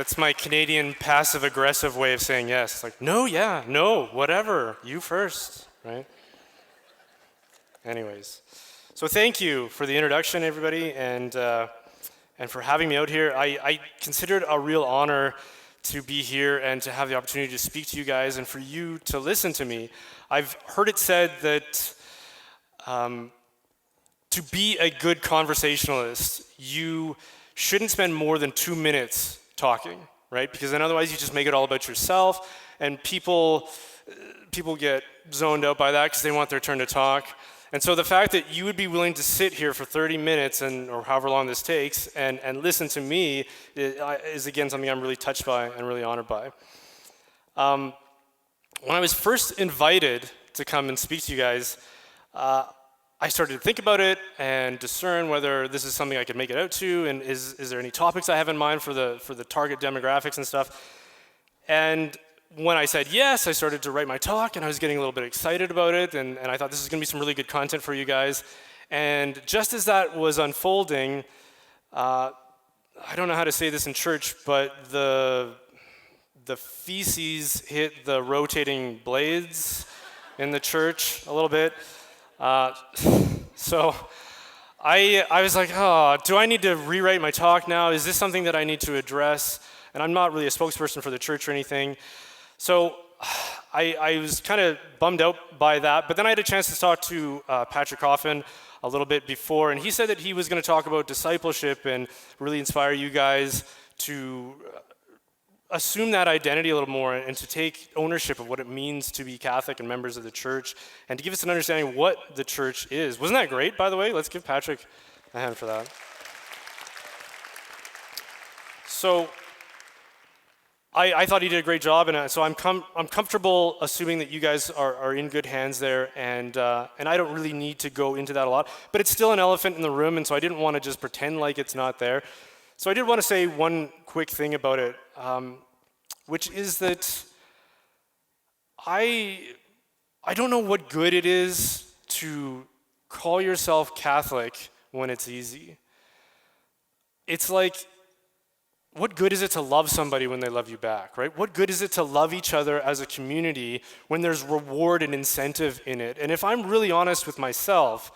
That's my Canadian passive-aggressive way of saying yes. Like, no, yeah, no, whatever, you first, right? Anyways, so thank you for the introduction, everybody, and for having me out here. I consider it a real honor to be here and to have the opportunity to speak to you guys and for you to listen to me. I've heard it said that to be a good conversationalist, you shouldn't spend more than 2 minutes talking, right? Because then otherwise you just make it all about yourself, and people get zoned out by that because they want their turn to talk. And so the fact that you would be willing to sit here for 30 minutes or however long this takes and listen to me is again something I'm really touched by and really honored by. When I was first invited to come and speak to you guys, I started to think about it and discern whether this is something I could make it out to, and is there any topics I have in mind for the target demographics and stuff. And when I said yes, I started to write my talk, and I was getting a little bit excited about it, and I thought this is going to be some really good content for you guys. And just as that was unfolding, I don't know how to say this in church, but the feces hit the rotating blades in the church a little bit. So I was like, oh, do I need to rewrite my talk now? Is this something that I need to address? And I'm not really a spokesperson for the church or anything. So I was kind of bummed out by that, but then I had a chance to talk to Patrick Coffin a little bit before, and he said that he was going to talk about discipleship and really inspire you guys to assume that identity a little more and to take ownership of what it means to be Catholic and members of the church, and to give us an understanding of what the church is. Wasn't that great, by the way? Let's give Patrick a hand for that. So I thought he did a great job, and so I'm comfortable assuming that you guys are in good hands there, and I don't really need to go into that a lot, but it's still an elephant in the room, and so I didn't want to just pretend like it's not there. So I did want to say one quick thing about it, which is that I don't know what good it is to call yourself Catholic when it's easy. It's like, what good is it to love somebody when they love you back, right? What good is it to love each other as a community when there's reward and incentive in it? And if I'm really honest with myself,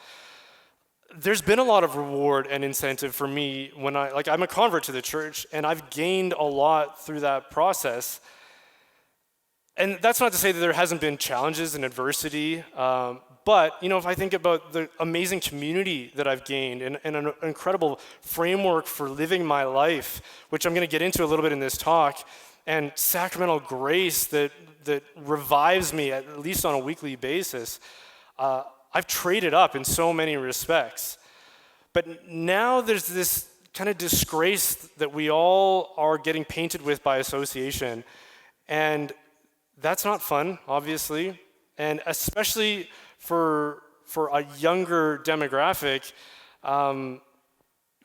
there's been a lot of reward and incentive for me when I'm a convert to the church, and I've gained a lot through that process. And that's not to say that there hasn't been challenges and adversity, but if I think about the amazing community that I've gained and an incredible framework for living my life, which I'm going to get into a little bit in this talk, and sacramental grace that revives me at least on a weekly basis, I've traded up in so many respects. But now there's this kind of disgrace that we all are getting painted with by association, and that's not fun, obviously, and especially for a younger demographic,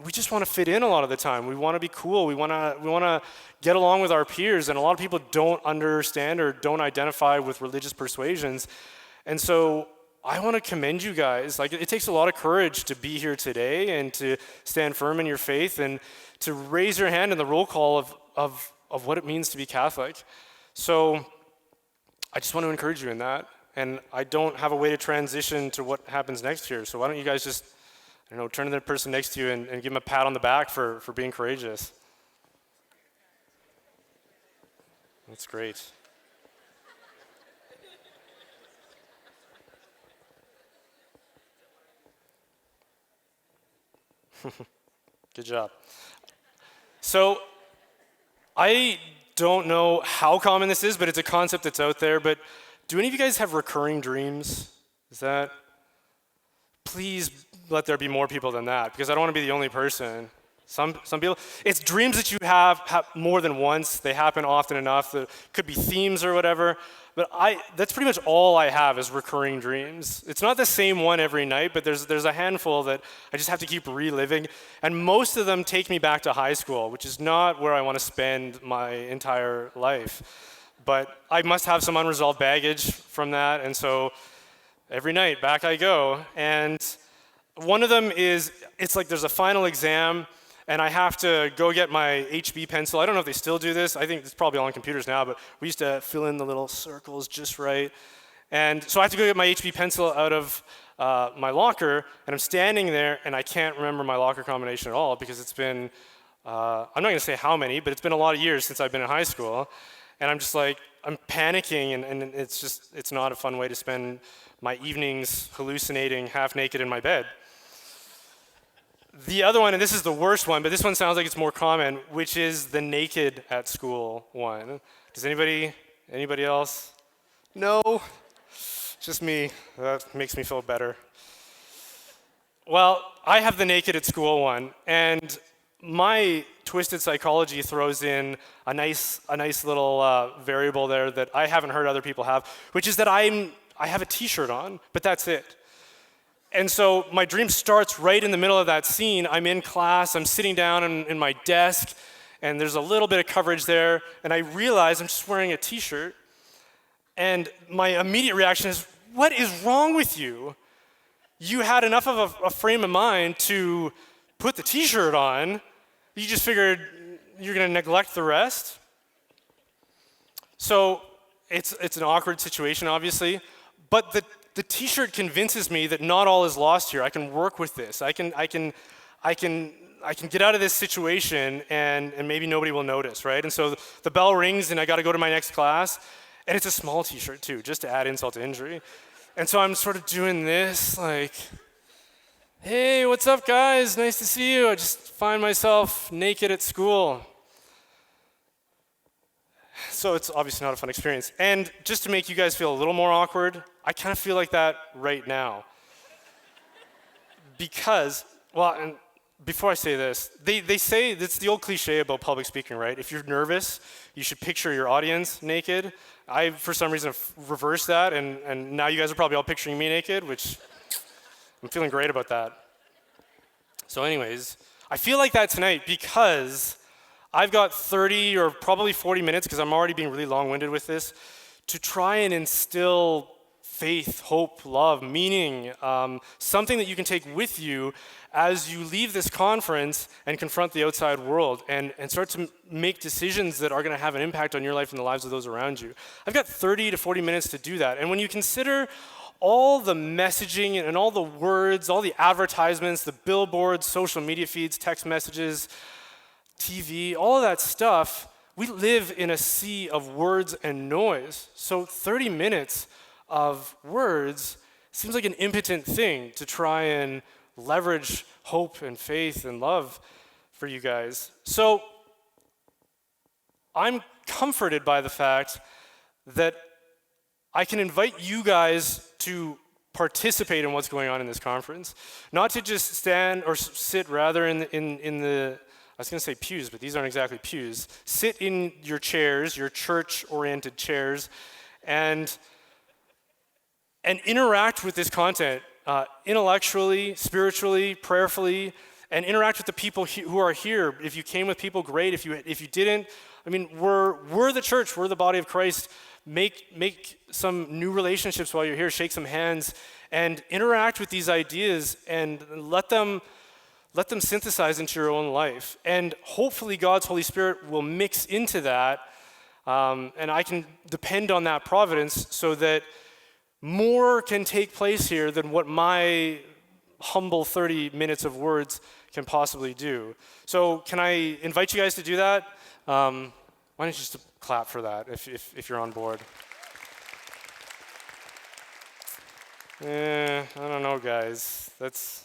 we just want to fit in a lot of the time. We want to be cool. We want to get along with our peers, and a lot of people don't understand or don't identify with religious persuasions, and so I want to commend you guys. Like, it takes a lot of courage to be here today and to stand firm in your faith and to raise your hand in the roll call of what it means to be Catholic. So I just want to encourage you in that. And I don't have a way to transition to what happens next here. So why don't you guys just, turn to the person next to you and give them a pat on the back for being courageous. That's great. Good job. So I don't know how common this is, but it's a concept that's out there. But do any of you guys have recurring dreams? Please let there be more people than that, because I don't want to be the only person. Some people, it's dreams that you have more than once. They happen often enough. There could be themes or whatever. But that's pretty much all I have is recurring dreams. It's not the same one every night, but there's a handful that I just have to keep reliving. And most of them take me back to high school, which is not where I want to spend my entire life. But I must have some unresolved baggage from that, and so every night back I go. And one of them is, it's like there's a final exam, and I have to go get my HB pencil. I don't know if they still do this. I think it's probably all on computers now, but we used to fill in the little circles just right. And so I have to go get my HB pencil out of my locker, and I'm standing there, and I can't remember my locker combination at all because it's been, I'm not going to say how many, but it's been a lot of years since I've been in high school. And I'm just like, I'm panicking, and it's not a fun way to spend my evenings hallucinating half naked in my bed. The other one, and this is the worst one, but this one sounds like it's more common, which is the naked at school one. Does anybody else? No? Just me. That makes me feel better. Well, I have the naked at school one, and my twisted psychology throws in a nice little variable there that I haven't heard other people have, which is that I have a t-shirt on, but that's it. And so my dream starts right in the middle of that scene. I'm in class, I'm sitting down in my desk, and there's a little bit of coverage there, and I realize I'm just wearing a t-shirt, and my immediate reaction is, what is wrong with you? You had enough of a frame of mind to put the t-shirt on, you just figured you're going to neglect the rest? So it's an awkward situation, obviously, but the t-shirt convinces me that not all is lost here. I can work with this. I can get out of this situation and maybe nobody will notice, right? And so the bell rings and I got to go to my next class, and it's a small t-shirt too, just to add insult to injury. And so I'm sort of doing this, like, hey, what's up, guys? Nice to see you. I just find myself naked at school. So it's obviously not a fun experience. And just to make you guys feel a little more awkward, I kind of feel like that right now. Because, well, and before I say this, they say, it's the old cliche about public speaking, right? If you're nervous, you should picture your audience naked. I, for some reason, reversed that, and now you guys are probably all picturing me naked, which I'm feeling great about that. So anyways, I feel like that tonight because I've got 30 or probably 40 minutes, because I'm already being really long-winded with this, to try and instill faith, hope, love, meaning, something that you can take with you as you leave this conference and confront the outside world and start to make decisions that are going to have an impact on your life and the lives of those around you. I've got 30 to 40 minutes to do that. And when you consider all the messaging and all the words, all the advertisements, the billboards, social media feeds, text messages, TV, all of that stuff, we live in a sea of words and noise. So 30 minutes of words seems like an impotent thing to try and leverage hope and faith and love for you guys. So I'm comforted by the fact that I can invite you guys to participate in what's going on in this conference, not to just stand or sit rather in the I was going to say pews, but these aren't exactly pews. Sit in your chairs, your church-oriented chairs, and interact with this content intellectually, spiritually, prayerfully, and interact with the people who are here. If you came with people, great. If you didn't, I mean, we're the church. We're the body of Christ. Make some new relationships while you're here. Shake some hands and interact with these ideas and let them synthesize into your own life. And hopefully God's Holy Spirit will mix into that, and I can depend on that providence so that more can take place here than what my humble 30 minutes of words can possibly do. So can I invite you guys to do that? Why don't you just clap for that if you're on board? I don't know, guys. It's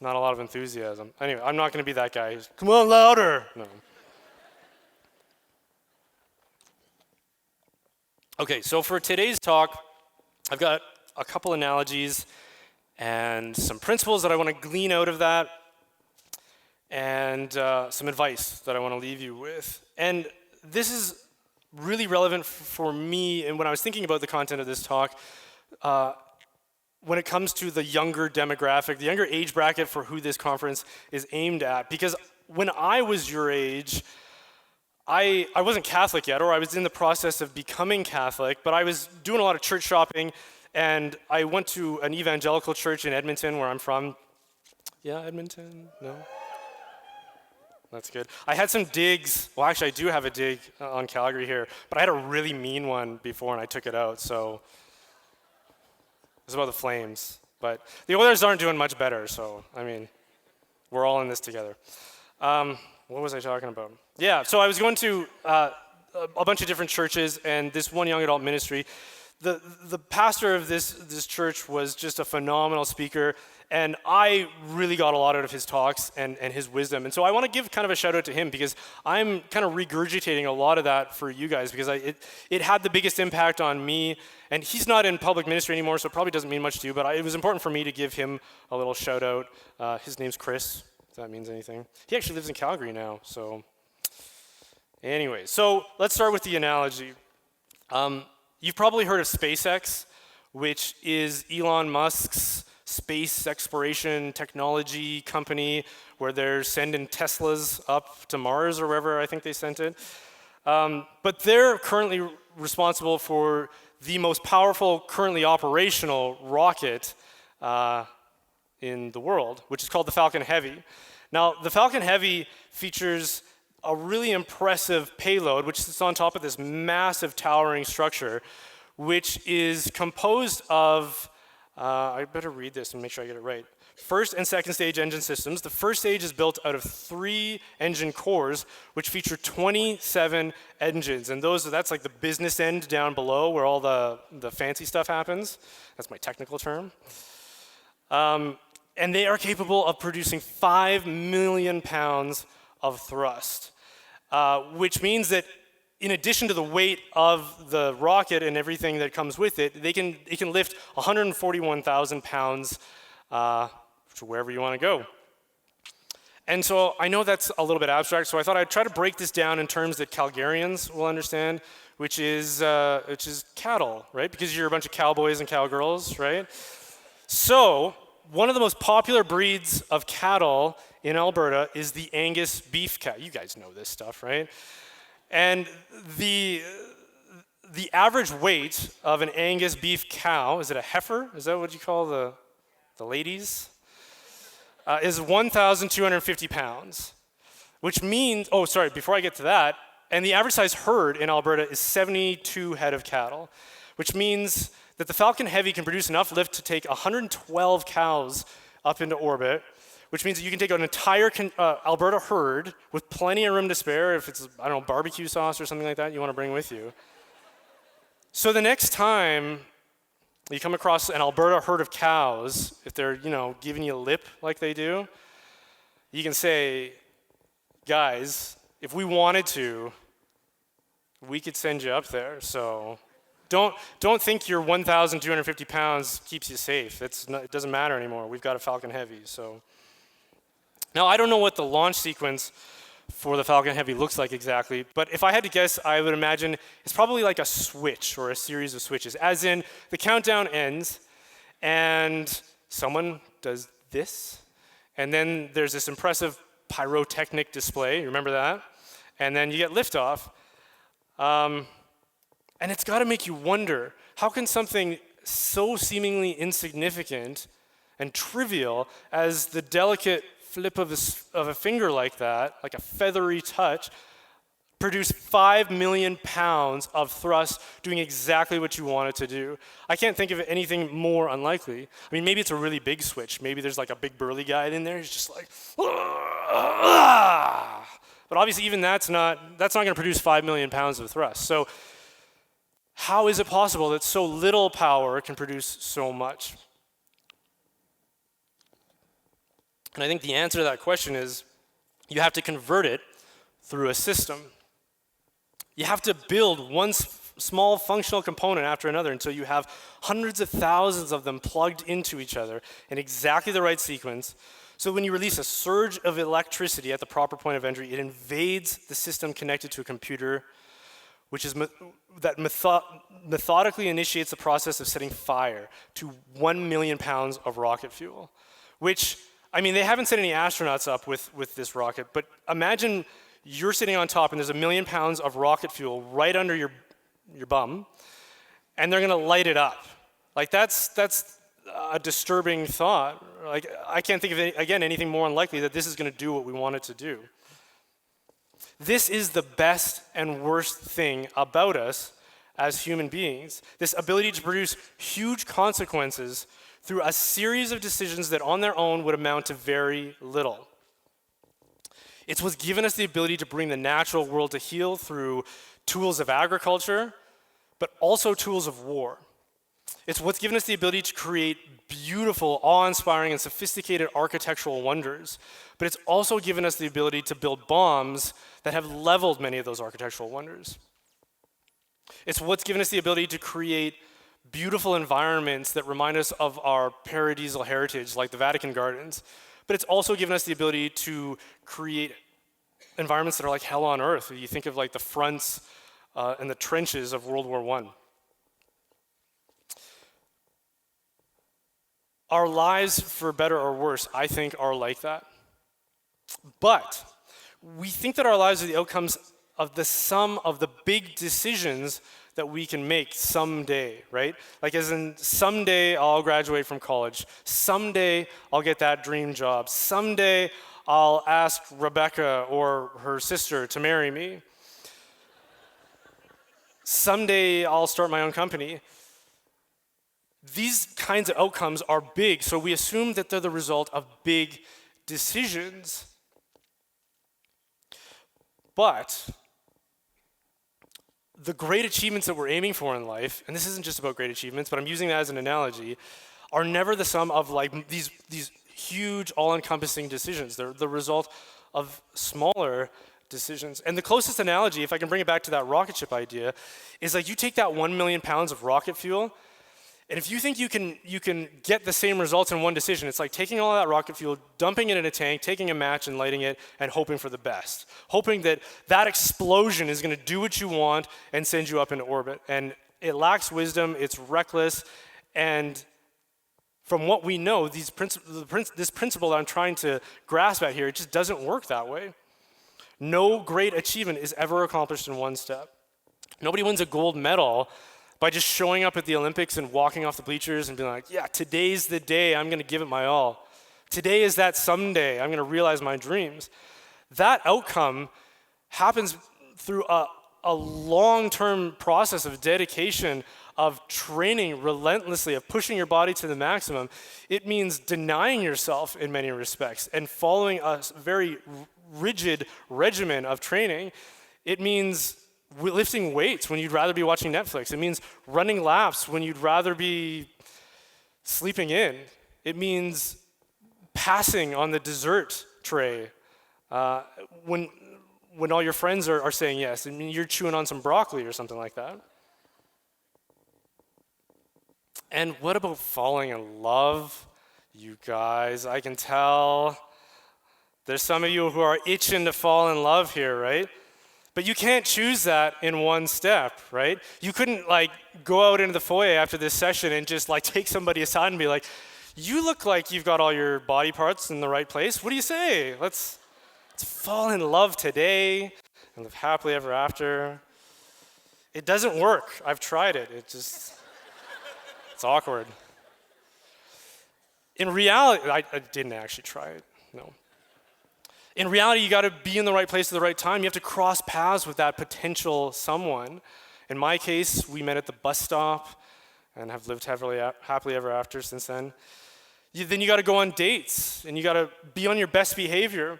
not a lot of enthusiasm. Anyway, I'm not going to be that guy who's, come on, louder. No. Okay, so for today's talk, I've got a couple analogies and some principles that I want to glean out of that, and some advice that I want to leave you with. And this is really relevant for me, and when I was thinking about the content of this talk, when it comes to the younger demographic, the younger age bracket for who this conference is aimed at. Because when I was your age, I wasn't Catholic yet, or I was in the process of becoming Catholic, but I was doing a lot of church shopping, and I went to an evangelical church in Edmonton, where I'm from. Yeah, Edmonton? No? That's good. I had some digs. Well, actually, I do have a dig on Calgary here, but I had a really mean one before, and I took it out. So it's about the Flames. But the Oilers aren't doing much better. So I mean, we're all in this together. What was I talking about? Yeah. So I was going to a bunch of different churches, and this one young adult ministry. The pastor of this church was just a phenomenal speaker, and I really got a lot out of his talks and his wisdom. And so I want to give kind of a shout out to him because I'm kind of regurgitating a lot of that for you guys because it had the biggest impact on me. And he's not in public ministry anymore, so it probably doesn't mean much to you, but it was important for me to give him a little shout out. His name's Chris, if that means anything. He actually lives in Calgary now, so anyway. So let's start with the analogy. You've probably heard of SpaceX, which is Elon Musk's space exploration technology company where they're sending Teslas up to Mars or wherever I think they sent it. But they're currently responsible for the most powerful, currently operational rocket in the world, which is called the Falcon Heavy. Now, the Falcon Heavy features a really impressive payload, which sits on top of this massive towering structure, which is composed of, I better read this and make sure I get it right. First and second stage engine systems. The first stage is built out of 3 engine cores, which feature 27 engines. And that's like the business end down below where all the fancy stuff happens. That's my technical term. And they are capable of producing 5 million pounds of thrust, which means that in addition to the weight of the rocket and everything that comes with it, it can lift 141,000 pounds to wherever you want to go. And so I know that's a little bit abstract, so I thought I'd try to break this down in terms that Calgarians will understand, which is cattle, right? Because you're a bunch of cowboys and cowgirls, right? So one of the most popular breeds of cattle in Alberta is the Angus beef cow. You guys know this stuff, right? And the average weight of an Angus beef cow, is it a heifer? Is that what you call the ladies? Is 1,250 pounds, which means, before I get to that, and the average size herd in Alberta is 72 head of cattle, which means that the Falcon Heavy can produce enough lift to take 112 cows up into orbit, which means that you can take an entire Alberta herd with plenty of room to spare if it's, I don't know, barbecue sauce or something like that you want to bring with you. So the next time you come across an Alberta herd of cows, if they're, giving you a lip like they do, you can say, guys, if we wanted to, we could send you up there. So don't think your 1,250 pounds keeps you safe. It doesn't matter anymore. We've got a Falcon Heavy. So now I don't know what the launch sequence for the Falcon Heavy looks like exactly, but if I had to guess, I would imagine it's probably like a switch or a series of switches, as in the countdown ends and someone does this, and then there's this impressive pyrotechnic display, you remember that? And then you get liftoff. And it's got to make you wonder, how can something so seemingly insignificant and trivial as the delicate flip of a finger like that, like a feathery touch, produce 5 million pounds of thrust doing exactly what you want it to do? I can't think of anything more unlikely. I mean, maybe it's a really big switch. Maybe there's like a big burly guy in there who's just like, ah! But obviously even that's not going to produce 5 million pounds of thrust. So how is it possible that so little power can produce so much? And I think the answer to that question is you have to convert it through a system. You have to build one small functional component after another until you have hundreds of thousands of them plugged into each other in exactly the right sequence. So when you release a surge of electricity at the proper point of entry, it invades the system connected to a computer, which is methodically initiates the process of setting fire to 1 million pounds of rocket fuel, which, I mean, they haven't sent any astronauts up with this rocket, but imagine you're sitting on top and there's 1 million pounds of rocket fuel right under your bum, and they're gonna light it up. Like that's a disturbing thought. Like I can't think of anything more unlikely that this is gonna do what we want it to do. This is the best and worst thing about us as human beings. This ability to produce huge consequences through a series of decisions that on their own would amount to very little. It's what's given us the ability to bring the natural world to heel through tools of agriculture, but also tools of war. It's what's given us the ability to create beautiful, awe-inspiring, and sophisticated architectural wonders. But it's also given us the ability to build bombs that have leveled many of those architectural wonders. It's what's given us the ability to create beautiful environments that remind us of our paradisal heritage, like the Vatican Gardens. But it's also given us the ability to create environments that are like hell on earth. You think of like the fronts and the trenches of World War I. Our lives, for better or worse, I think are like that. But we think that our lives are the outcomes of the sum of the big decisions that we can make someday, right? Like as in, someday I'll graduate from college. Someday I'll get that dream job. Someday I'll ask Rebecca or her sister to marry me. Someday I'll start my own company. These kinds of outcomes are big, so we assume that they're the result of big decisions. But the great achievements that we're aiming for in life, and this isn't just about great achievements, but I'm using that as an analogy, are never the sum of like these huge, all-encompassing decisions. They're the result of smaller decisions. And the closest analogy, if I can bring it back to that rocket ship idea, is like you take that 1 million pounds of rocket fuel, and if you think you can get the same results in one decision, it's like taking all that rocket fuel, dumping it in a tank, taking a match and lighting it, and hoping for the best. Hoping that that explosion is going to do what you want and send you up into orbit. And it lacks wisdom, it's reckless, and from what we know, this principle that I'm trying to grasp at here, it just doesn't work that way. No great achievement is ever accomplished in one step. Nobody wins a gold medal by just showing up at the Olympics and walking off the bleachers and being like, yeah, today's the day, I'm gonna give it my all. Today is that someday, I'm gonna realize my dreams. That outcome happens through a long-term process of dedication, of training relentlessly, of pushing your body to the maximum. It means denying yourself in many respects and following a very rigid regimen of training. It means lifting weights when you'd rather be watching Netflix. It means running laps when you'd rather be sleeping in. It means passing on the dessert tray when all your friends are saying yes. I mean, you're chewing on some broccoli or something like that. And what about falling in love? You guys, I can tell there's some of you who are itching to fall in love here, right? But you can't choose that in one step, right? You couldn't like go out into the foyer after this session and just like take somebody aside and be like, you look like you've got all your body parts in the right place. What do you say? Let's fall in love today and live happily ever after. It doesn't work. I've tried it. It's awkward. In reality, I didn't actually try it, no. In reality, you got to be in the right place at the right time. You have to cross paths with that potential someone. In my case, we met at the bus stop and have lived happily ever after since then. Then you got to go on dates, and you got to be on your best behavior.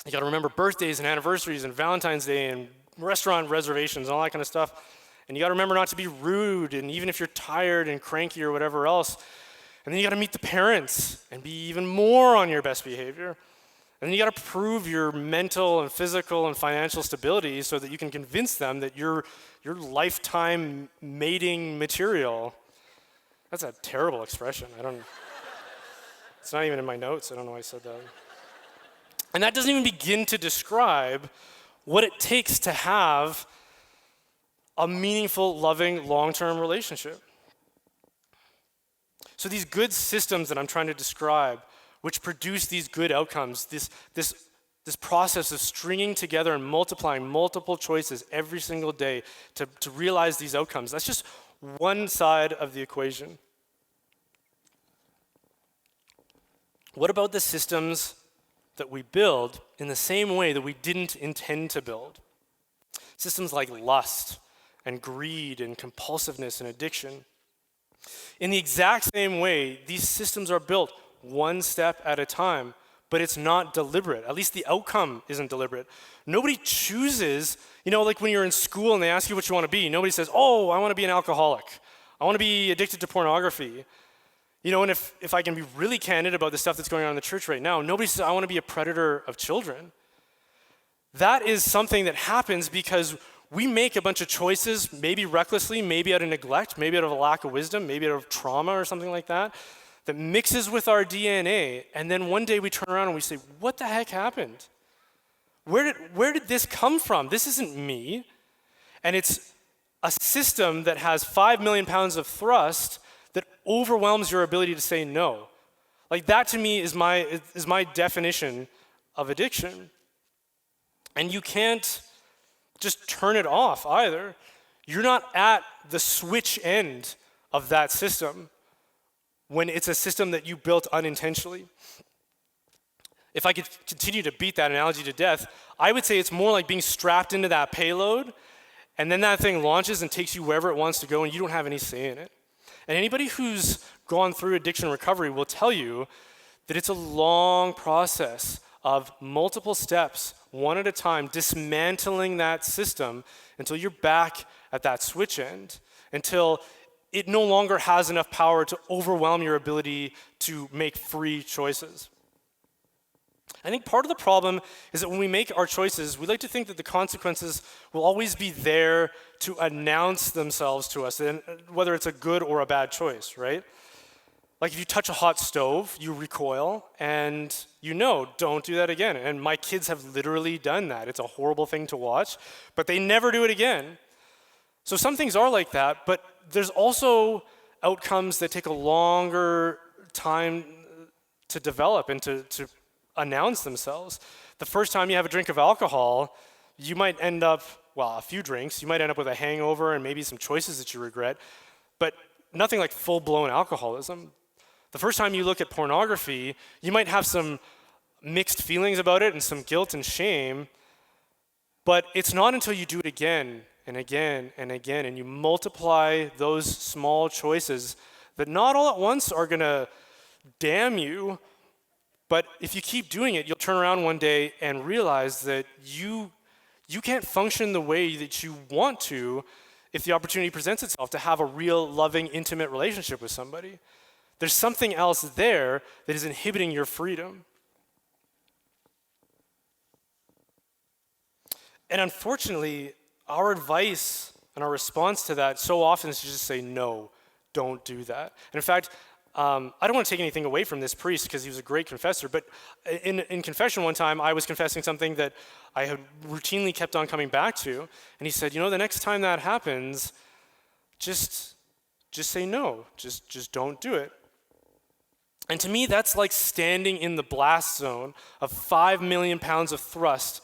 You got to remember birthdays and anniversaries and Valentine's Day and restaurant reservations and all that kind of stuff. And you got to remember not to be rude, and even if you're tired and cranky or whatever else. And then you got to meet the parents and be even more on your best behavior. And then you got to prove your mental and physical and financial stability so that you can convince them that you're lifetime mating material. That's a terrible expression. It's not even in my notes. I don't know why I said that. And that doesn't even begin to describe what it takes to have a meaningful, loving, long-term relationship. So these good systems that I'm trying to describe, which produce these good outcomes, this process of stringing together and multiplying multiple choices every single day to realize these outcomes, that's just one side of the equation. What about the systems that we build in the same way that we didn't intend to build. Systems like lust and greed and compulsiveness and addiction. In the exact same way, these systems are built one step at a time, but it's not deliberate. At least the outcome isn't deliberate. Nobody chooses, like when you're in school and they ask you what you want to be, nobody says, oh, I want to be an alcoholic. I want to be addicted to pornography. And if I can be really candid about the stuff that's going on in the church right now, nobody says, I want to be a predator of children. That is something that happens because we make a bunch of choices, maybe recklessly, maybe out of neglect, maybe out of a lack of wisdom, maybe out of trauma or something like that mixes with our DNA, and then one day we turn around and we say, what the heck happened? Where did this come from? This isn't me. And it's a system that has 5 million pounds of thrust that overwhelms your ability to say no. Like that to me is my definition of addiction. And you can't just turn it off either. You're not at the switch end of that system when it's a system that you built unintentionally. If I could continue to beat that analogy to death, I would say it's more like being strapped into that payload, and then that thing launches and takes you wherever it wants to go, and you don't have any say in it. And anybody who's gone through addiction recovery will tell you that it's a long process of multiple steps, one at a time, dismantling that system until you're back at that switch end, until it no longer has enough power to overwhelm your ability to make free choices. I think part of the problem is that when we make our choices, we like to think that the consequences will always be there to announce themselves to us, and whether it's a good or a bad choice, right? Like if you touch a hot stove, you recoil, and don't do that again. And my kids have literally done that. It's a horrible thing to watch, but they never do it again. So some things are like that, but there's also outcomes that take a longer time to develop and to announce themselves. The first time you have a drink of alcohol, you might end up, a few drinks, you might end up with a hangover and maybe some choices that you regret, but nothing like full-blown alcoholism. The first time you look at pornography, you might have some mixed feelings about it and some guilt and shame, but it's not until you do it again and again and again, and you multiply those small choices that not all at once are gonna damn you, but if you keep doing it, you'll turn around one day and realize that you can't function the way that you want to if the opportunity presents itself to have a real, loving, intimate relationship with somebody. There's something else there that is inhibiting your freedom. And unfortunately, our advice and our response to that so often is to just say, no, don't do that. And in fact, I don't want to take anything away from this priest because he was a great confessor, but in confession one time, I was confessing something that I had routinely kept on coming back to, and he said, the next time that happens, just say no, just don't do it. And to me, that's like standing in the blast zone of 5 million pounds of thrust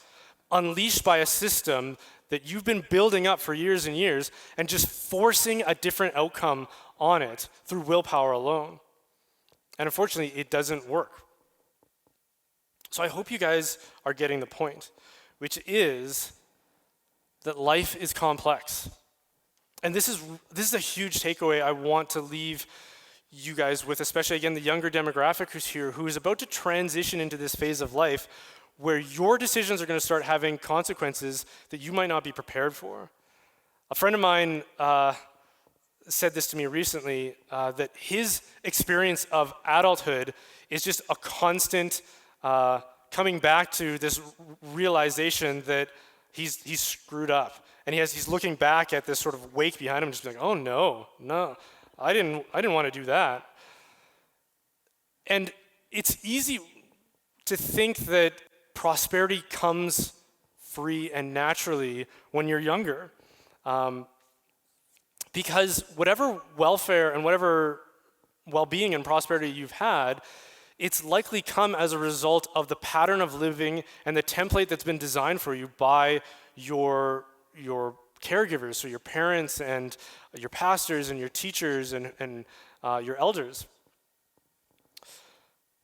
unleashed by a system that you've been building up for years and years and just forcing a different outcome on it through willpower alone. And unfortunately, it doesn't work. So I hope you guys are getting the point, which is that life is complex. And this is a huge takeaway I want to leave you guys with, especially again the younger demographic who's here, who is about to transition into this phase of life where your decisions are going to start having consequences that you might not be prepared for. A friend of mine said this to me recently, that his experience of adulthood is just a constant coming back to this realization that he's screwed up, and he's looking back at this sort of wake behind him, just like, oh no, I didn't want to do that. And it's easy to think that prosperity comes free and naturally when you're younger. Because whatever welfare and whatever well-being and prosperity you've had, it's likely come as a result of the pattern of living and the template that's been designed for you by your caregivers, so your parents and your pastors and your teachers and your elders.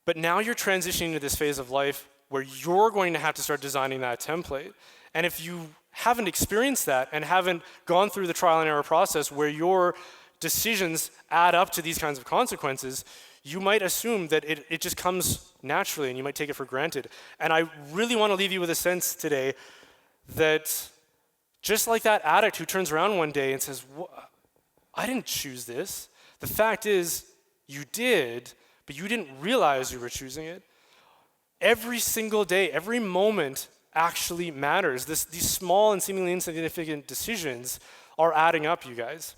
But now you're transitioning to this phase of life where you're going to have to start designing that template. And if you haven't experienced that and haven't gone through the trial and error process where your decisions add up to these kinds of consequences, you might assume that it just comes naturally and you might take it for granted. And I really want to leave you with a sense today that just like that addict who turns around one day and says, I didn't choose this. The fact is, you did, but you didn't realize you were choosing it. Every single day, every moment actually matters. These small and seemingly insignificant decisions are adding up, you guys.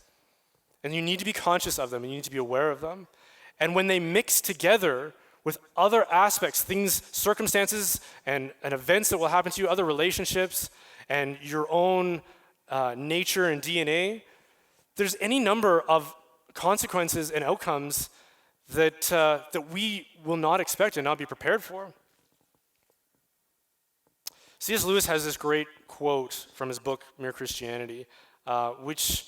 And you need to be conscious of them, and you need to be aware of them. And when they mix together with other aspects, things, circumstances, and events that will happen to you, other relationships, and your own nature and DNA, there's any number of consequences and outcomes that we will not expect and not be prepared for. C.S. Lewis has this great quote from his book, Mere Christianity, which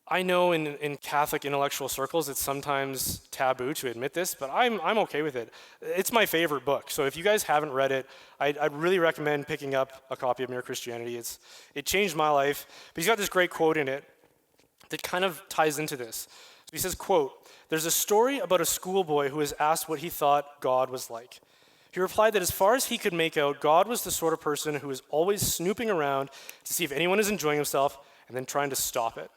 I know in Catholic intellectual circles it's sometimes taboo to admit this, but I'm okay with it. It's my favorite book, so if you guys haven't read it, I'd really recommend picking up a copy of Mere Christianity. It changed my life, but he's got this great quote in it that kind of ties into this. So he says, quote, "There's a story about a schoolboy who was asked what he thought God was like. He replied that as far as he could make out, God was the sort of person who was always snooping around to see if anyone is enjoying himself and then trying to stop it.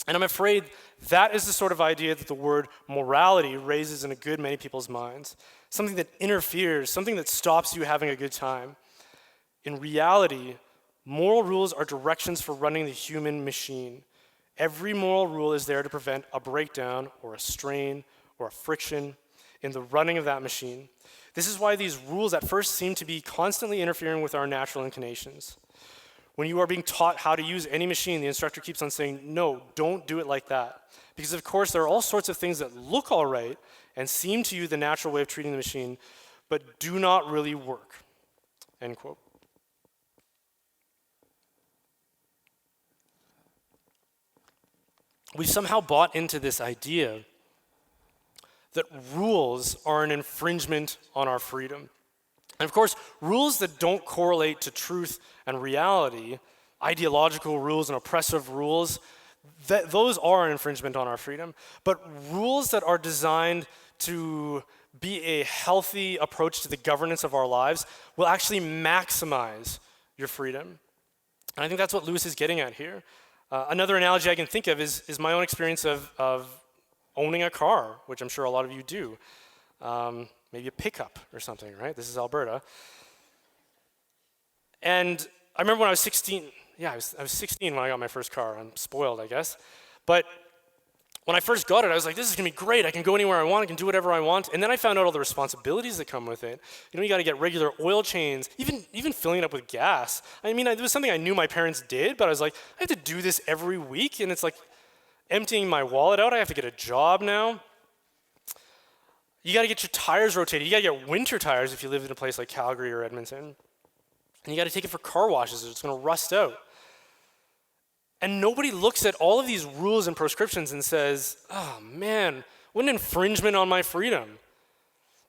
And I'm afraid that is the sort of idea that the word morality raises in a good many people's minds. Something that interferes, something that stops you having a good time. In reality, moral rules are directions for running the human machine. Every moral rule is there to prevent a breakdown or a strain or a friction in the running of that machine. This is why these rules at first seem to be constantly interfering with our natural inclinations. When you are being taught how to use any machine, the instructor keeps on saying, no, don't do it like that. Because of course, there are all sorts of things that look all right and seem to you the natural way of treating the machine, but do not really work." End quote. We somehow bought into this idea that rules are an infringement on our freedom. And of course, rules that don't correlate to truth and reality, ideological rules and oppressive rules, those are an infringement on our freedom. But rules that are designed to be a healthy approach to the governance of our lives will actually maximize your freedom. And I think that's what Lewis is getting at here. Another analogy I can think of is my own experience of owning a car, which I'm sure a lot of you do. Maybe a pickup or something, right? This is Alberta. And I remember when I was 16, I was 16 when I got my first car. I'm spoiled, I guess. But when I first got it, I was like, this is gonna be great. I can go anywhere I want, I can do whatever I want. And then I found out all the responsibilities that come with it. You know, you gotta get regular oil change, even filling it up with gas. I mean, it was something I knew my parents did, but I was like, I have to do this every week, and it's like emptying my wallet out. I have to get a job now. You gotta get your tires rotated. You gotta get winter tires if you live in a place like Calgary or Edmonton. And you gotta take it for car washes or it's gonna rust out. And nobody looks at all of these rules and prescriptions and says, oh man, what an infringement on my freedom.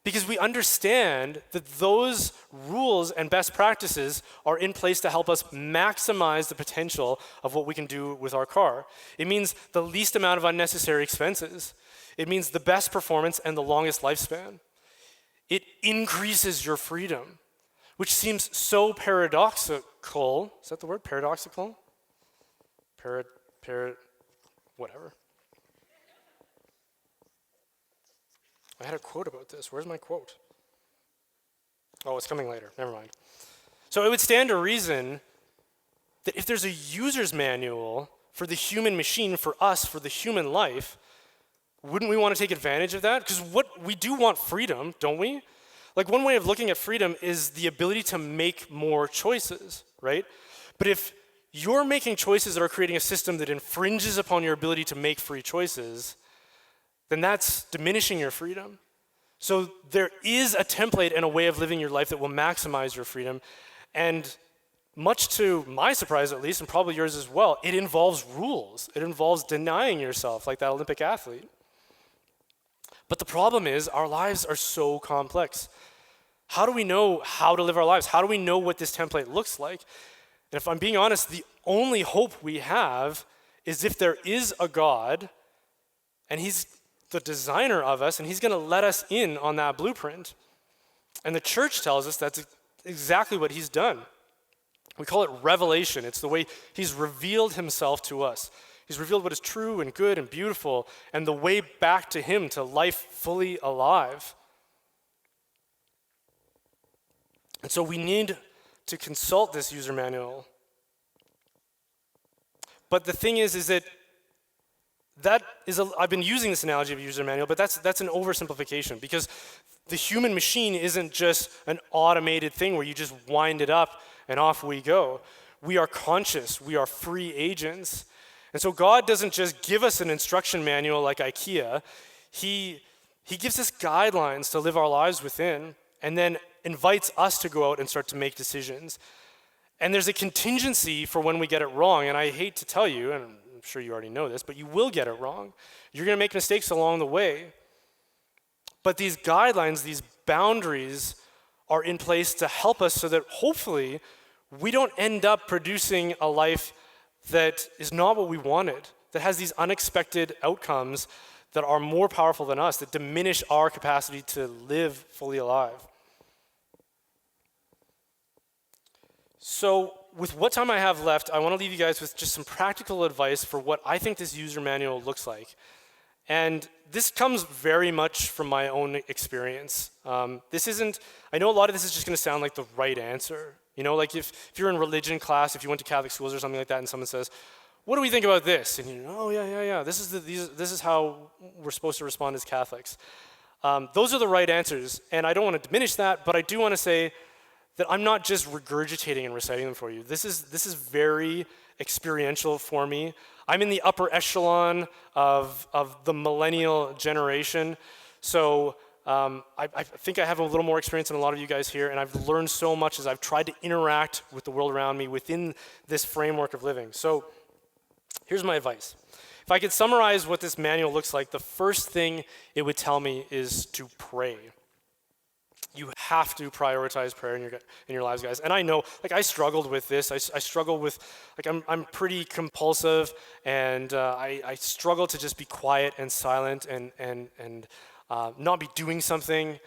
Because we understand that those rules and best practices are in place to help us maximize the potential of what we can do with our car. It means the least amount of unnecessary expenses. It means the best performance and the longest lifespan. It increases your freedom, which seems so paradoxical. Is that the word? Paradoxical? Whatever. I had a quote about this. Where's my quote? Oh, it's coming later. Never mind. So it would stand to reason that if there's a user's manual for the human machine, for us, for the human life, wouldn't we want to take advantage of that? Because we do want freedom, don't we? Like one way of looking at freedom is the ability to make more choices, right? But if you're making choices that are creating a system that infringes upon your ability to make free choices, then that's diminishing your freedom. So there is a template and a way of living your life that will maximize your freedom. And much to my surprise at least, and probably yours as well, it involves rules. It involves denying yourself like that Olympic athlete. But the problem is our lives are so complex. How do we know how to live our lives? How do we know what this template looks like? And if I'm being honest, the only hope we have is if there is a God, and he's the designer of us, and he's going to let us in on that blueprint. And the church tells us that's exactly what he's done. We call it revelation. It's the way he's revealed himself to us. He's revealed what is true and good and beautiful, and the way back to him, to life fully alive. And so we need to consult this user manual. But the thing is that I've been using this analogy of a user manual, but that's an oversimplification, because the human machine isn't just an automated thing where you just wind it up and off we go. We are conscious. We are free agents. And so God doesn't just give us an instruction manual like IKEA. He gives us guidelines to live our lives within, and then invites us to go out and start to make decisions. And there's a contingency for when we get it wrong. And I hate to tell you, and I'm sure you already know this, but you will get it wrong. You're going to make mistakes along the way. But these guidelines, these boundaries are in place to help us so that hopefully we don't end up producing a life that is not what we wanted, that has these unexpected outcomes that are more powerful than us, that diminish our capacity to live fully alive. So with what time I have left, I want to leave you guys with just some practical advice for what I think this user manual looks like. And this comes very much from my own experience. I know a lot of this is just going to sound like the right answer. You know, like if you're in religion class, if you went to Catholic schools or something like that, and someone says, "What do we think about this?" And you know, "Oh yeah. This is how we're supposed to respond as Catholics." Those are the right answers, and I don't want to diminish that, but I do want to say that I'm not just regurgitating and reciting them for you. This is very experiential for me. I'm in the upper echelon of the millennial generation, so I think I have a little more experience than a lot of you guys here, and I've learned so much as I've tried to interact with the world around me within this framework of living. So here's my advice. If I could summarize what this manual looks like, the first thing it would tell me is to pray. You have to prioritize prayer in your lives, guys. And I know, like, I struggled with this. I struggle with, like, I'm pretty compulsive, and I struggle to just be quiet and silent and not be doing something,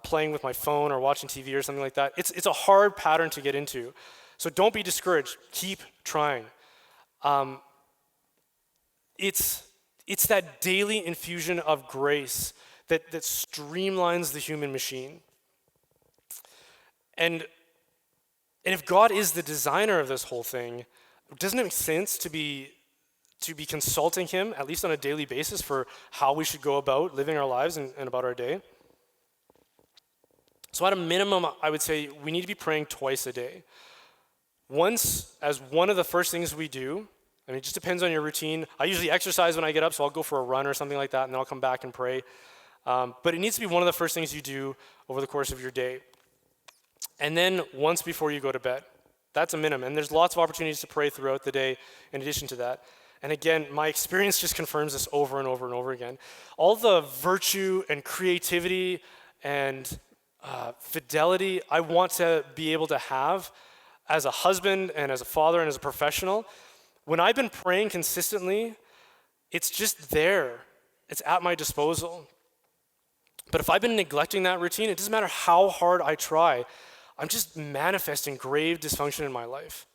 playing with my phone or watching TV or something like that. It's a hard pattern to get into. So don't be discouraged. Keep trying. It's that daily infusion of grace that streamlines the human machine. And if God is the designer of this whole thing, doesn't it make sense to be consulting him, at least on a daily basis, for how we should go about living our lives and about our day? So at a minimum, I would say we need to be praying twice a day. Once, as one of the first things we do. I mean, it just depends on your routine. I usually exercise when I get up, so I'll go for a run or something like that, and then I'll come back and pray. But it needs to be one of the first things you do over the course of your day. And then once before you go to bed. That's a minimum. And there's lots of opportunities to pray throughout the day in addition to that. And again, my experience just confirms this over and over and over again. All the virtue and creativity and fidelity I want to be able to have as a husband and as a father and as a professional, when I've been praying consistently, it's just there. It's at my disposal. But if I've been neglecting that routine, it doesn't matter how hard I try, I'm just manifesting grave dysfunction in my life.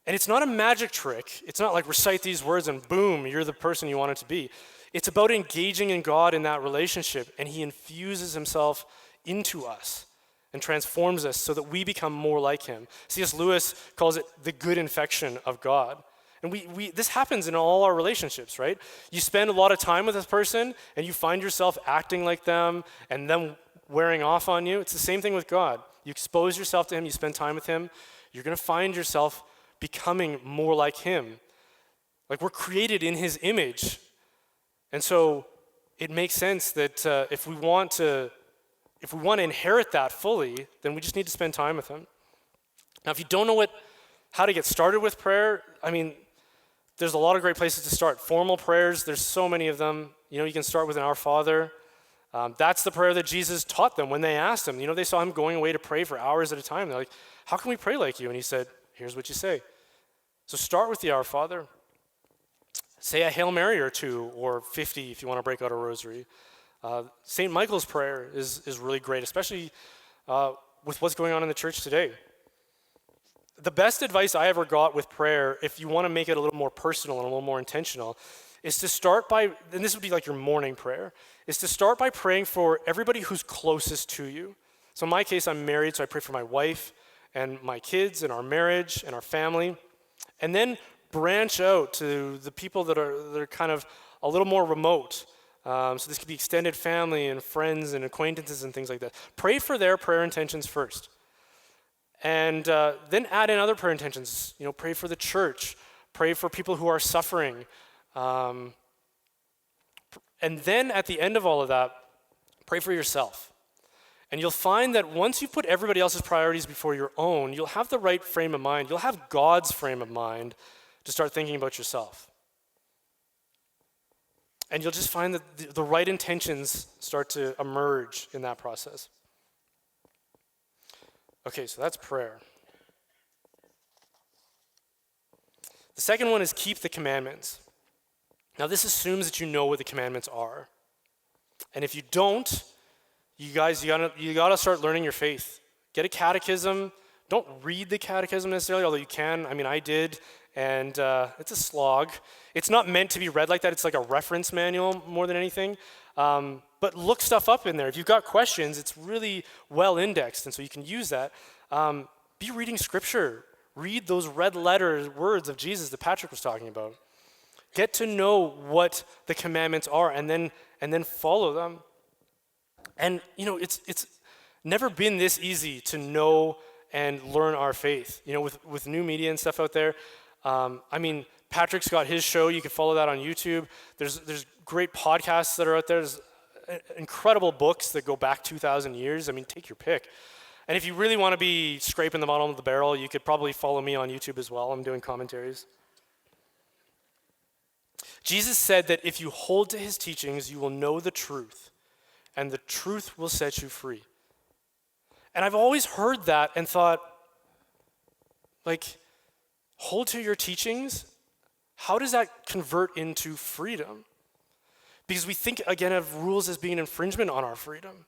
And it's not a magic trick. It's not like recite these words and boom, you're the person you want it to be. It's about engaging in God in that relationship, and he infuses himself into us and transforms us so that we become more like him. C.S. Lewis calls it the good infection of God. And this happens in all our relationships, right? You spend a lot of time with this person and you find yourself acting like them and them wearing off on you. It's the same thing with God. You expose yourself to him, you spend time with him, you're going to find yourself becoming more like him. Like, we're created in his image. And so it makes sense that if we want to inherit that fully, then we just need to spend time with him. Now, if you don't know how to get started with prayer, I mean, there's a lot of great places to start. Formal prayers, there's so many of them. You know, you can start with an Our Father. That's the prayer that Jesus taught them when they asked him. They saw him going away to pray for hours at a time. They're like, how can we pray like you? And he said, here's what you say. So start with the Our Father. Say a Hail Mary or two, or 50 if you want to break out a rosary. St. Michael's prayer is really great, especially with what's going on in the church today. The best advice I ever got with prayer, if you want to make it a little more personal and a little more intentional, is to start by, and this would be like your morning prayer, is to start by praying for everybody who's closest to you. So in my case, I'm married, so I pray for my wife and my kids and our marriage and our family. And then branch out to the people that are kind of a little more remote. So this could be extended family and friends and acquaintances and things like that. Pray for their prayer intentions first. And then add in other prayer intentions. Pray for the church. Pray for people who are suffering. And then at the end of all of that, pray for yourself. And you'll find that once you put everybody else's priorities before your own, you'll have the right frame of mind. You'll have God's frame of mind to start thinking about yourself. And you'll just find that the right intentions start to emerge in that process. Okay, so that's prayer. The second one is keep the commandments. Now this assumes that you know what the commandments are. And if you don't, you gotta start learning your faith. Get a catechism. Don't read the catechism necessarily, although you can. I did, and it's a slog. It's not meant to be read like that. It's like a reference manual more than anything. But look stuff up in there. If you've got questions, it's really well indexed, and so you can use that. Be reading scripture. Read those red letter words of Jesus that Patrick was talking about. Get to know what the commandments are, and then follow them. And it's never been this easy to know and learn our faith. With new media and stuff out there. Patrick's got his show. You can follow that on YouTube. There's great podcasts that are out there. There's incredible books that go back 2,000 years. Take your pick. And if you really want to be scraping the bottom of the barrel, you could probably follow me on YouTube as well. I'm doing commentaries. Jesus said that if you hold to his teachings, you will know the truth, and the truth will set you free. And I've always heard that and thought, hold to your teachings? How does that convert into freedom? Because we think, again, of rules as being an infringement on our freedom.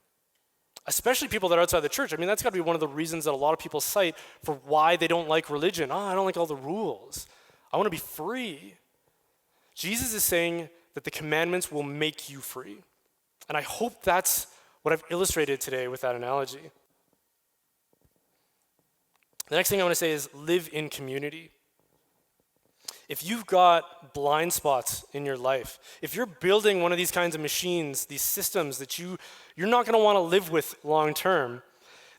Especially people that are outside the church. That's got to be one of the reasons that a lot of people cite for why they don't like religion. I don't like all the rules. I want to be free. Jesus is saying that the commandments will make you free. And I hope that's what I've illustrated today with that analogy. The next thing I want to say is live in community. If you've got blind spots in your life, if you're building one of these kinds of machines, these systems that you're not going to want to live with long term,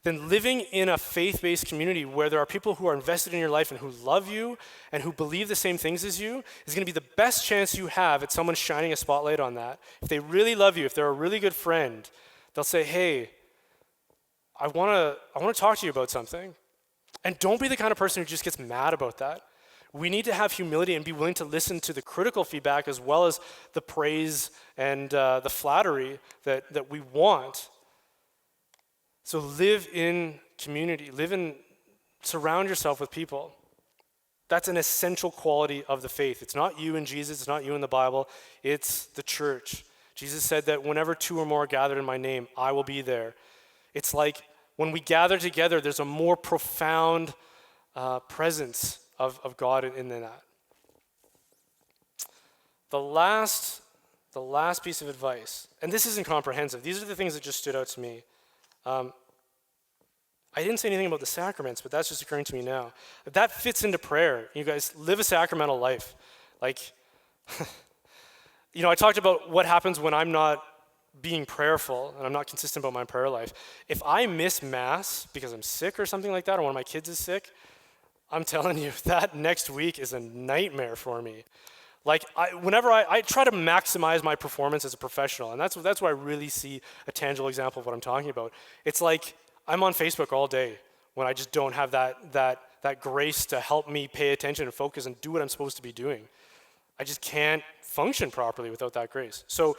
then living in a faith-based community where there are people who are invested in your life and who love you and who believe the same things as you is going to be the best chance you have at someone shining a spotlight on that. If they really love you, if they're a really good friend, they'll say, hey, I want to talk to you about something. And don't be the kind of person who just gets mad about that. We need to have humility and be willing to listen to the critical feedback as well as the praise and the flattery that we want. So live in community. Surround yourself with people. That's an essential quality of the faith. It's not you and Jesus. It's not you and the Bible. It's the church. Jesus said that whenever two or more are gathered in my name, I will be there. It's like when we gather together, there's a more profound presence of God in that. The last piece of advice, and this isn't comprehensive. These are the things that just stood out to me. I didn't say anything about the sacraments, but that's just occurring to me now. That fits into prayer. You guys live a sacramental life. I talked about what happens when I'm not being prayerful and I'm not consistent about my prayer life. If I miss Mass because I'm sick or something like that, or one of my kids is sick, I'm telling you, that next week is a nightmare for me. Whenever I try to maximize my performance as a professional, and that's where I really see a tangible example of what I'm talking about. It's like I'm on Facebook all day when I just don't have that grace to help me pay attention and focus and do what I'm supposed to be doing. I just can't function properly without that grace. So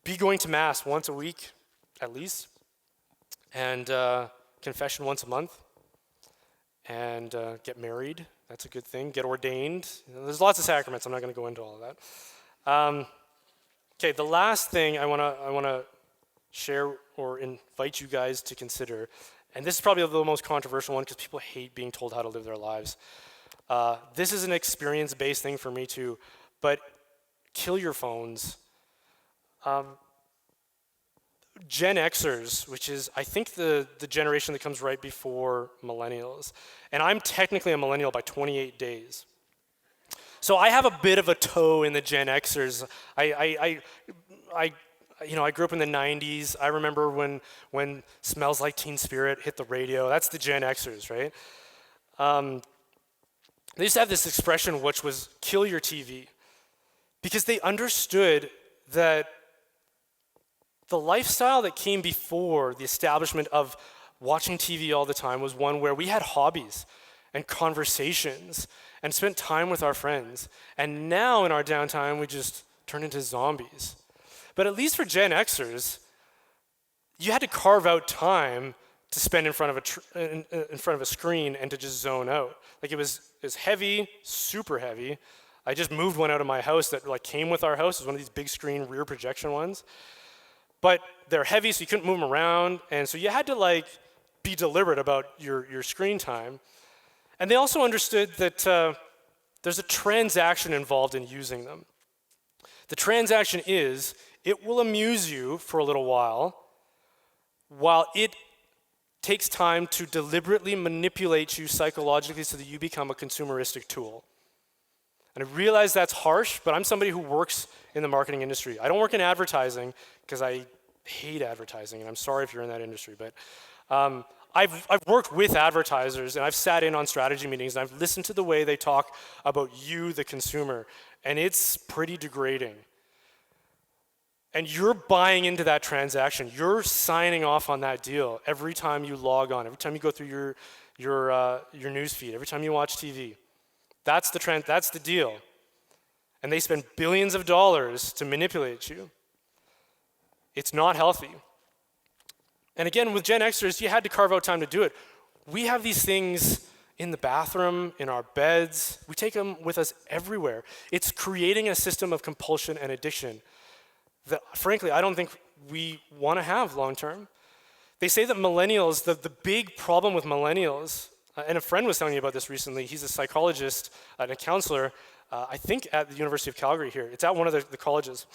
be going to Mass once a week, at least, and confession once a month, and get married. That's a good thing. Get ordained. There's lots of sacraments. I'm not going to go into all of that. Okay, the last thing I want to share or invite you guys to consider, and this is probably the most controversial one because people hate being told how to live their lives. This is an experience-based thing for me too, but kill your phones. Gen Xers, which is, I think, the generation that comes right before millennials. And I'm technically a millennial by 28 days. So I have a bit of a toe in the Gen Xers. I grew up in the 90s. I remember when Smells Like Teen Spirit hit the radio. That's the Gen Xers, right? They used to have this expression, which was kill your TV. Because they understood that the lifestyle that came before the establishment of watching TV all the time was one where we had hobbies and conversations and spent time with our friends. And now in our downtime, we just turn into zombies. But at least for Gen Xers, you had to carve out time to spend in front of a screen and to just zone out. Like it was heavy, super heavy. I just moved one out of my house that came with our house. It was one of these big screen rear projection ones. But they're heavy, so you couldn't move them around, and so you had to be deliberate about your screen time. And they also understood that there's a transaction involved in using them. The transaction is, it will amuse you for a little while it takes time to deliberately manipulate you psychologically so that you become a consumeristic tool. And I realize that's harsh, but I'm somebody who works in the marketing industry. I don't work in advertising because I hate advertising, and I'm sorry if you're in that industry, but I've worked with advertisers, and I've sat in on strategy meetings, and I've listened to the way they talk about you, the consumer, and it's pretty degrading. And you're buying into that transaction. You're signing off on that deal every time you log on, every time you go through your news feed, every time you watch TV. That's the deal. And they spend billions of dollars to manipulate you. It's not healthy. And again, with Gen Xers, you had to carve out time to do it. We have these things in the bathroom, in our beds. We take them with us everywhere. It's creating a system of compulsion and addiction that, frankly, I don't think we want to have long term. They say that millennials, the big problem with millennials, and a friend was telling me about this recently. He's a psychologist and a counselor, I think at the University of Calgary here. It's at one of the colleges.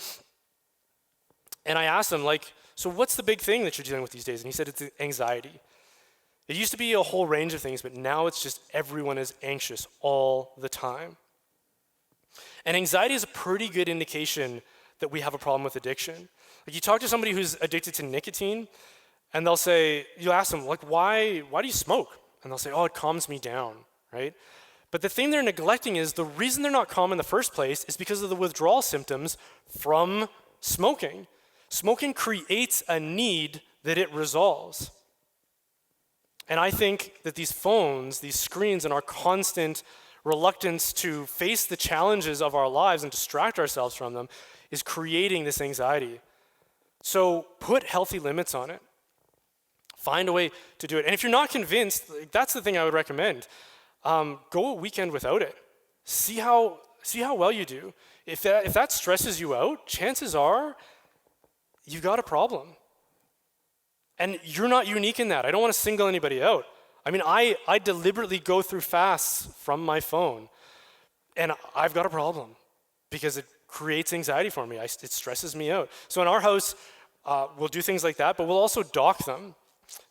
And I asked him, so what's the big thing that you're dealing with these days? And he said it's anxiety. It used to be a whole range of things, but now it's just everyone is anxious all the time. And anxiety is a pretty good indication that we have a problem with addiction. You talk to somebody who's addicted to nicotine, and you ask them, why do you smoke? And they'll say, it calms me down, right? But the thing they're neglecting is the reason they're not calm in the first place is because of the withdrawal symptoms from smoking. Smoking creates a need that it resolves. And I think that these phones, these screens, and our constant reluctance to face the challenges of our lives and distract ourselves from them is creating this anxiety. So put healthy limits on it. Find a way to do it. And if you're not convinced, that's the thing I would recommend. Go a weekend without it. See how well you do. If that stresses you out, chances are you've got a problem. And you're not unique in that. I don't want to single anybody out. I mean, I deliberately go through fasts from my phone, and I've got a problem because it creates anxiety for me. It stresses me out. So in our house, we'll do things like that, but we'll also dock them.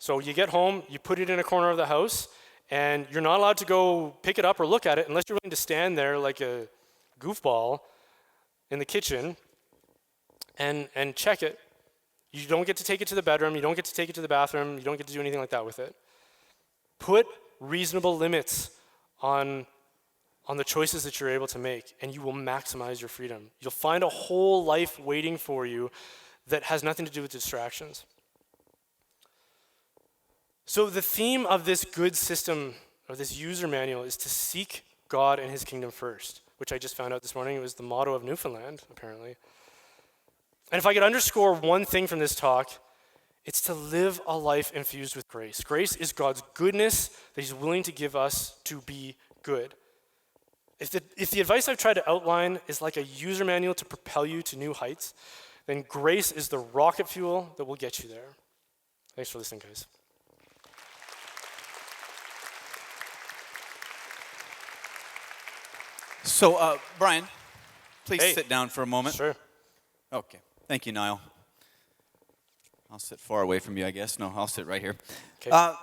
So you get home, you put it in a corner of the house, and you're not allowed to go pick it up or look at it unless you're willing to stand there like a goofball in the kitchen and check it. You don't get to take it to the bedroom, you don't get to take it to the bathroom, you don't get to do anything like that with it. Put reasonable limits on the choices that you're able to make, and you will maximize your freedom. You'll find a whole life waiting for you that has nothing to do with distractions. So the theme of this good system, or this user manual, is to seek God and his kingdom first, which I just found out this morning. It was the motto of Newfoundland, apparently. And if I could underscore one thing from this talk, it's to live a life infused with grace. Grace is God's goodness that he's willing to give us to be good. If the advice I've tried to outline is like a user manual to propel you to new heights, then grace is the rocket fuel that will get you there. Thanks for listening, guys. So, Brian, please sit down for a moment. Sure. Okay. Thank you, Niall. I'll sit far away from you, I guess. No, I'll sit right here. Okay.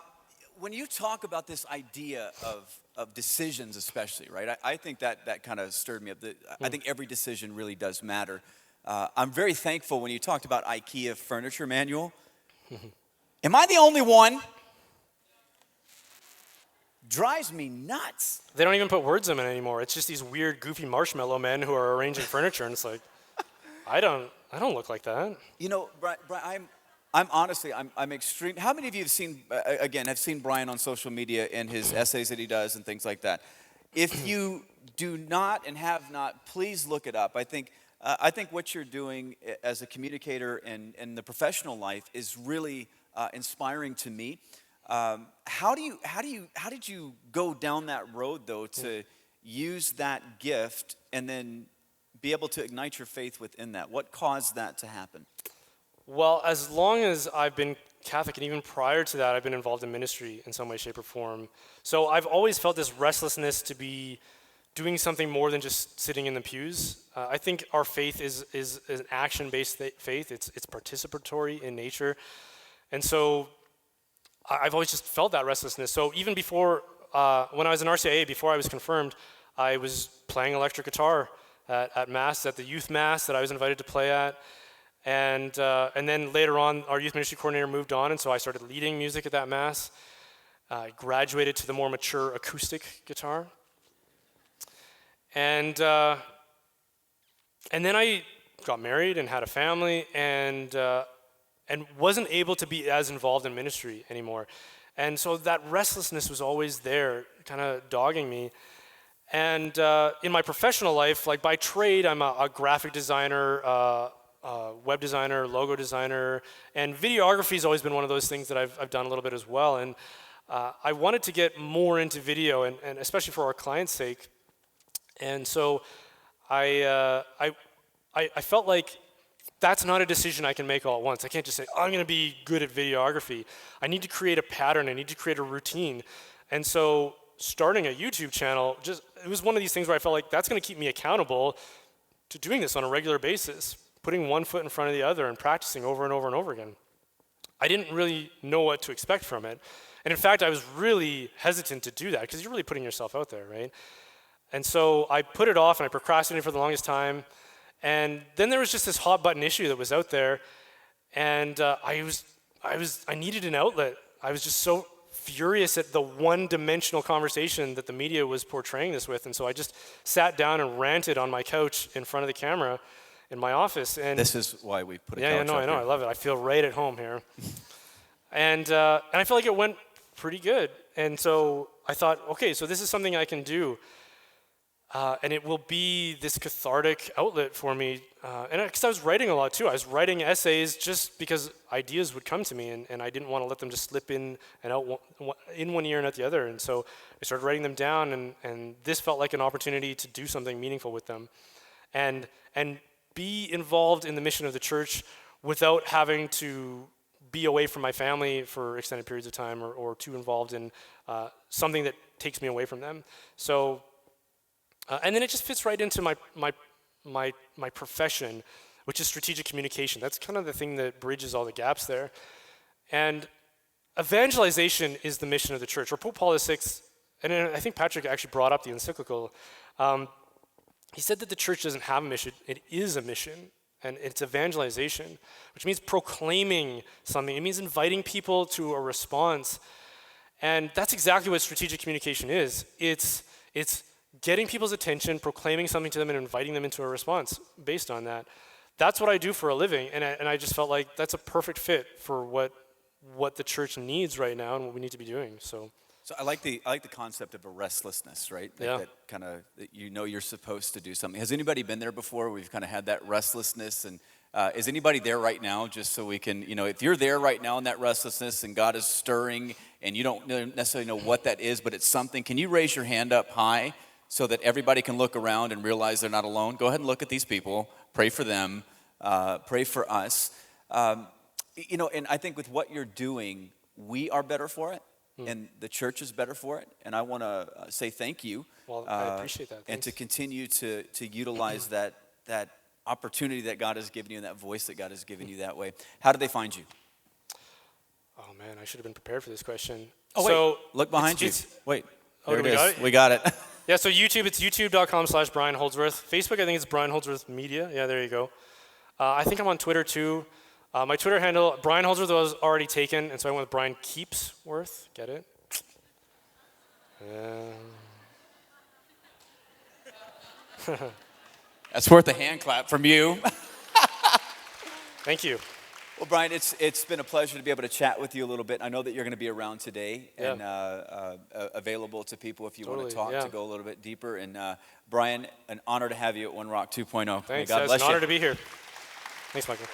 When you talk about this idea of decisions especially, right, I think that kind of stirred me up. I think every decision really does matter. I'm very thankful when you talked about IKEA furniture manual. Am I the only one? Drives me nuts. They don't even put words in it anymore. It's just these weird, goofy marshmallow men who are arranging furniture, and it's like, I don't look like that. You know, Brian, I'm honestly, I'm extreme. How many of you have seen Brian on social media and his essays that he does and things like that? If you do not and have not, please look it up. I think what you're doing as a communicator in the professional life is really inspiring to me. How did you go down that road though to use that gift and then be able to ignite your faith within that? What caused that to happen? Well, as long as I've been Catholic, and even prior to that, I've been involved in ministry in some way, shape, or form. So I've always felt this restlessness to be doing something more than just sitting in the pews. I think our faith is an action-based faith. It's participatory in nature. And so I've always just felt that restlessness. So even before, when I was in RCIA, before I was confirmed, I was playing electric guitar at Mass, at the youth Mass that I was invited to play at. And then later on, our youth ministry coordinator moved on, and so I started leading music at that Mass. I graduated to the more mature acoustic guitar. And then I got married and had a family, and wasn't able to be as involved in ministry anymore. And so that restlessness was always there, kind of dogging me. And in my professional life, like by trade, I'm a graphic designer, web designer, logo designer, and videography has always been one of those things that I've done a little bit as well. And I wanted to get more into video, and especially for our clients' sake. And so I felt like that's not a decision I can make all at once. I can't just say, I'm going to be good at videography. I need to create a pattern. I need to create a routine. And so starting a YouTube channel, it was one of these things where I felt like that's going to keep me accountable to doing this on a regular basis, putting one foot in front of the other and practicing over and over and over again. I didn't really know what to expect from it. And in fact, I was really hesitant to do that because you're really putting yourself out there, right? And so I put it off and I procrastinated for the longest time. And then there was just this hot button issue that was out there, and I needed an outlet. I was just so furious at the one-dimensional conversation that the media was portraying this with, and so I just sat down and ranted on my couch in front of the camera in my office. And this is why we put a couch I know, here. I love it. I feel right at home here. And I feel like it went pretty good. And so I thought, okay, so this is something I can do. And it will be this cathartic outlet for me. And because I was writing a lot too. I was writing essays just because ideas would come to me, and I didn't want to let them just slip in and out in one ear and out the other. And so I started writing them down, and this felt like an opportunity to do something meaningful with them. And be involved in the mission of the church without having to be away from my family for extended periods of time or too involved in something that takes me away from them. So. And then it just fits right into my profession, which is strategic communication. That's kind of the thing that bridges all the gaps there. And evangelization is the mission of the church. Or Pope Paul VI, and I think Patrick actually brought up the encyclical, he said that the church doesn't have a mission, it is a mission. And it's evangelization, which means proclaiming something. It means inviting people to a response. And that's exactly what strategic communication is. It's getting people's attention, proclaiming something to them, and inviting them into a response based on that. That's what I do for a living, and I just felt like that's a perfect fit for what the church needs right now and what we need to be doing. So I like the concept of a restlessness, right? That kind of, you're supposed to do something. Has anybody been there before? We've kind of had that restlessness, and Is anybody there right now? Just so we can, if you're there right now in that restlessness and God is stirring and you don't necessarily know what that is, but it's something, can you raise your hand up high so that everybody can look around and realize they're not alone? Go ahead and look at these people. Pray for them. Pray for us. And I think with what you're doing, we are better for it. And the church is better for it. And I want to say thank you. Well, I appreciate that. Thanks. And to continue to utilize that opportunity that God has given you and that voice that God has given you that way. How do they find you? Oh, man, I should have been prepared for this question. Oh, so wait, look behind you. Wait, there it is. Got it? We got it. Yeah, so YouTube, it's youtube.com/Brian Holdsworth. Facebook, I think it's Brian Holdsworth Media. Yeah, there you go. I think I'm on Twitter, too. My Twitter handle, Brian Holdsworth, was already taken, and so I went with Brian Keepsworth. Get it? That's worth a hand clap from you. Thank you. Well, Brian, it's been a pleasure to be able to chat with you a little bit. I know that you're going to be around today and available to people if you want to talk, to go a little bit deeper. And Brian, an honor to have you at OneRock 2.0. Thanks. God bless It's an honor to be here. Thanks, Michael.